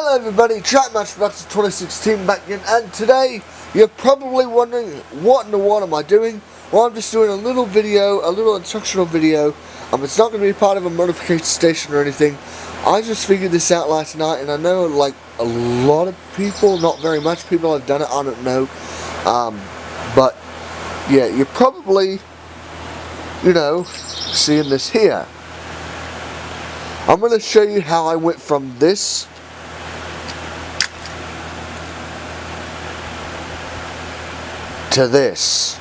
Hello everybody, Trackmaster 2016 back again, and today you're probably wondering what in the world am I doing? Well, I'm just doing a little video, a little instructional video. It's not going to be part of a modification station or anything. I just figured this out last night, and I know like a lot of people, not very much people have done it, I don't know. But yeah, you're probably, seeing this here. I'm going to show you how I went from this to this.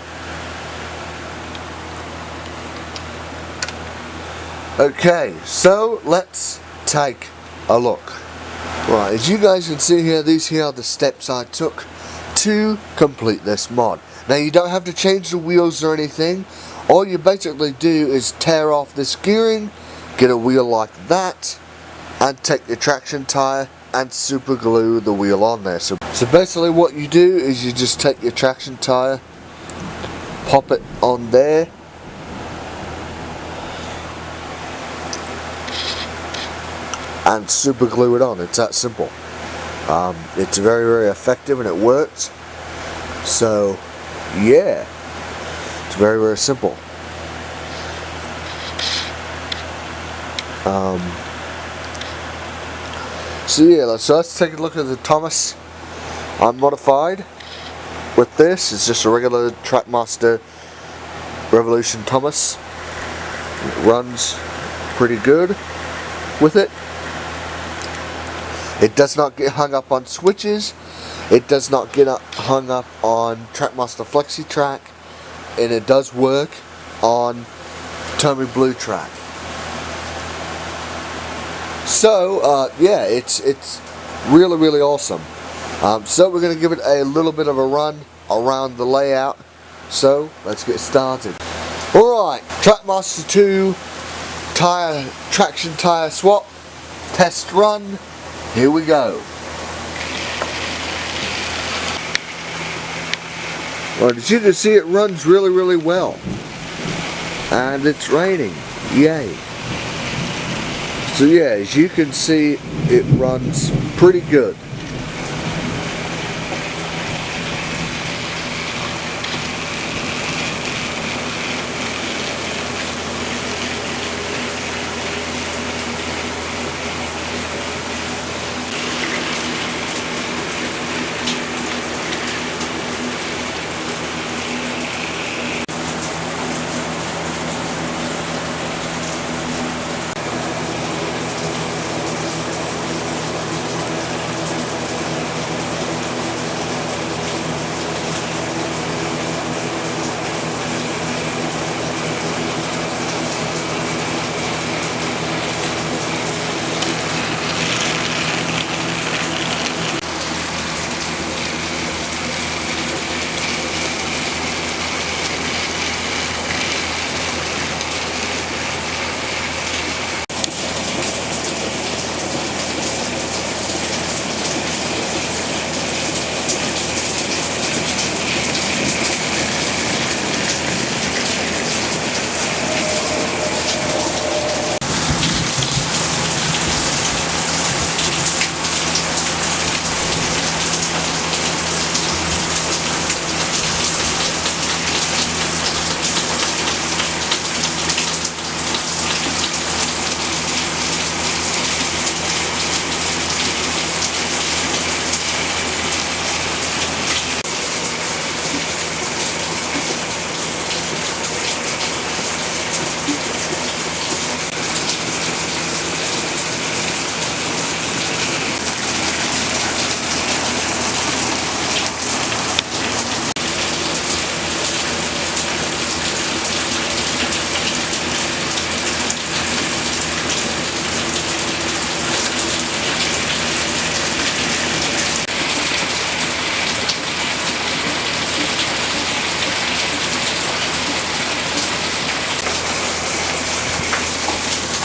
Okay, so let's take a look. Right, as you guys can see here, these here are the steps I took to complete this mod. Now you don't have to change the wheels or anything. All you basically do is tear off this gearing, get a wheel like that, and take the traction tire and super glue the wheel on there. So basically what you do is you just take your traction tire, pop it on there, and super glue it on. It's that simple. It's very, very effective and it works. So yeah, it's very, very simple. So yeah, so let's take a look at the Thomas unmodified. With this, it's just a regular Trackmaster Revolution Thomas. It runs pretty good with it. It does not get hung up on switches. It does not get hung up on Trackmaster Flexi Track, and it does work on Tomy Blue Track. So yeah, it's really, really awesome. So we're going to give it a little bit of a run around the layout. So let's get started. Alright, Trackmaster 2 traction tire swap test run. Here we go. Well, as you can see, it runs really, really well. And it's raining. Yay. So yeah, as you can see, it runs pretty good.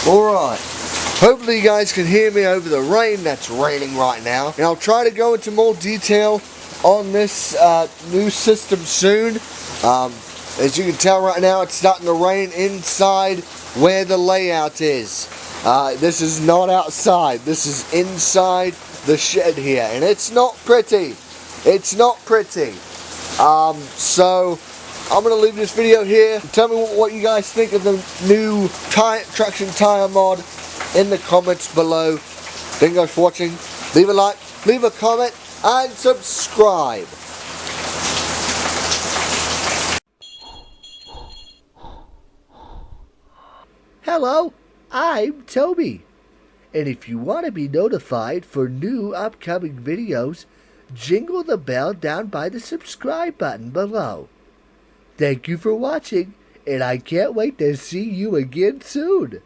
Alright, hopefully you guys can hear me over the rain that's raining right now. And I'll try to go into more detail on this new system soon. As you can tell right now, it's starting to rain inside where the layout is. This is not outside. This is inside the shed here, and it's not pretty. It's not pretty. So I'm going to leave this video here. Tell me what you guys think of the new traction tire mod in the comments below. Thank you guys for watching. Leave a like, leave a comment, and subscribe. Hello, I'm Toby, and if you want to be notified for new upcoming videos, jingle the bell down by the subscribe button below. Thank you for watching, and I can't wait to see you again soon.